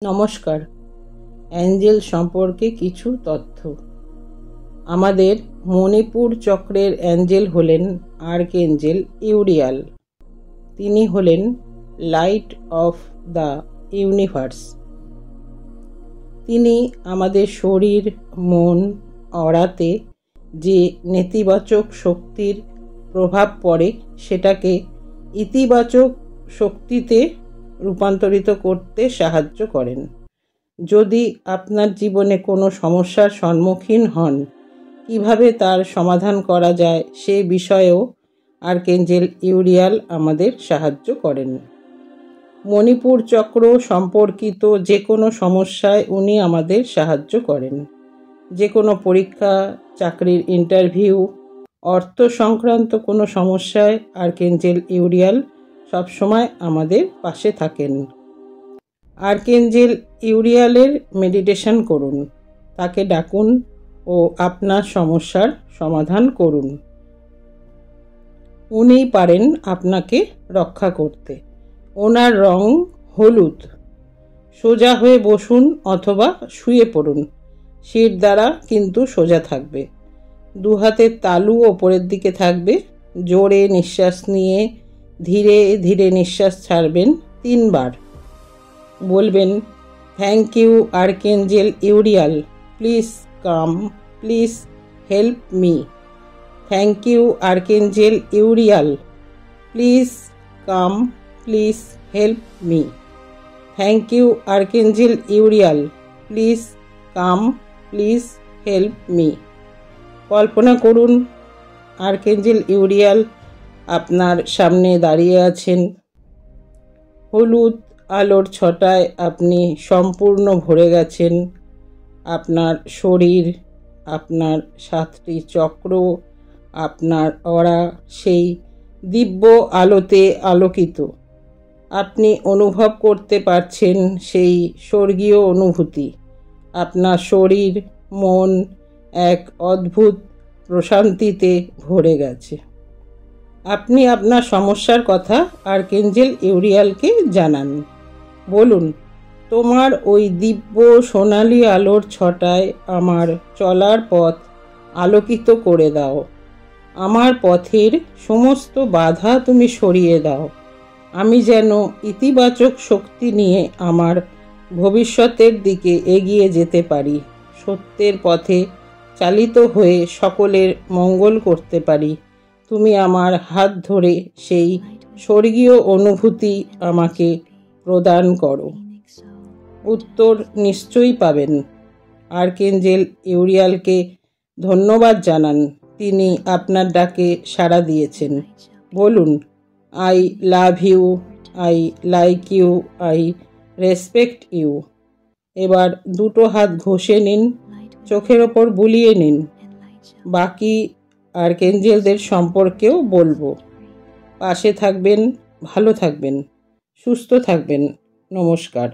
নমস্কার। অ্যাঞ্জেল সম্পর্কে কিছু তথ্য। আমাদের মণিপুর চক্রের অ্যাঞ্জেল হলেন আর্কএঞ্জেল ইউরিয়াল। তিনি হলেন লাইট অফ দ্য ইউনিভার্স। তিনি আমাদের শরীর, মন, অরাতে যে নেতিবাচক শক্তির প্রভাব পড়ে সেটাকে ইতিবাচক শক্তিতে রূপান্তরিত করতে সাহায্য করেন। যদি আপনার জীবনে কোনো সমস্যার সম্মুখীন হন, কিভাবে তার সমাধান করা যায় সে বিষয়েও আর্কএঞ্জেল ইউরিয়াল আমাদের সাহায্য করেন। মণিপুর চক্র সম্পর্কিত যে কোনো সমস্যায় উনি আমাদের সাহায্য করেন। যে কোনো পরীক্ষা, চাকরির ইন্টারভিউ, অর্থ সংক্রান্ত কোনো সমস্যায় আর্কএঞ্জেল ইউরিয়াল সবসময় আমাদের পাশে থাকেন। আর্কএঞ্জেল ইউরিয়ালের মেডিটেশন করুন, তাকে ডাকুন ও আপনার সমস্যার সমাধান করুন। উনিই পারেন আপনাকে রক্ষা করতে। ওনার রং হলুদ। সোজা হয়ে বসুন অথবা শুয়ে পড়ুন, শির দ্বারা কিন্তু সোজা থাকবে। দু হাতের তালু ওপরের দিকে থাকবে। জোরে নিঃশ্বাস নিয়ে ধীরে ধীরে নিঃশ্বাস ছাড়বেন 3 বার। বলবেন, thank you archangel Uriel, please come, please help me. Thank you archangel Uriel, please come, please help me. Thank you archangel Uriel, please come, please help me. কল্পনা করুন আর্কএঞ্জেল ইউরিয়াল আপনার সামনে দাঁড়িয়ে আছেন। হলুদ আলোর ছটায় আপনি সম্পূর্ণ ভরে গেছেন। আপনার শরীর, আপনার 7টি চক্র, আপনার অরা সেই দিব্য আলোতে আলোকিত। আপনি অনুভব করতে পারছেন সেই স্বর্গীয় অনুভূতি। আপনার শরীর, মন এক অদ্ভুত প্রশান্তিতে ভরে গেছে। আপনি আপনার সমস্যার কথা আর্কএঞ্জেল ইউরিয়ালকে জানান। বলুন, তোমার ওই দিব্য সোনালি আলোর ছটায় আমার চলার পথ আলোকিত করে দাও। আমার পথের সমস্ত বাধা তুমি সরিয়ে দাও। আমি যেন ইতিবাচক শক্তি নিয়ে আমার ভবিষ্যতের দিকে এগিয়ে যেতে পারি, সত্যের পথে চালিত হয়ে সকলের মঙ্গল করতে পারি। তুমি আমার হাত ধরে সেই স্বর্গীয় অনুভূতি আমাকে প্রদান করো। উত্তর নিশ্চয়ই পাবেন। আর্কএঞ্জেল ইউরিয়ালকে ধন্যবাদ জানান, তিনি আপনার ডাকে সাড়া দিয়েছেন। বলুন, I love you, I like you, I respect you. এবার দুটো হাত ঘষে নিন, চোখের ওপর বুলিয়ে নিন। বাকি আর্কএঞ্জেলদের সম্পর্কেও বলবো। পাশে থাকবেন, ভালো থাকবেন, সুস্থ থাকবেন। নমস্কার।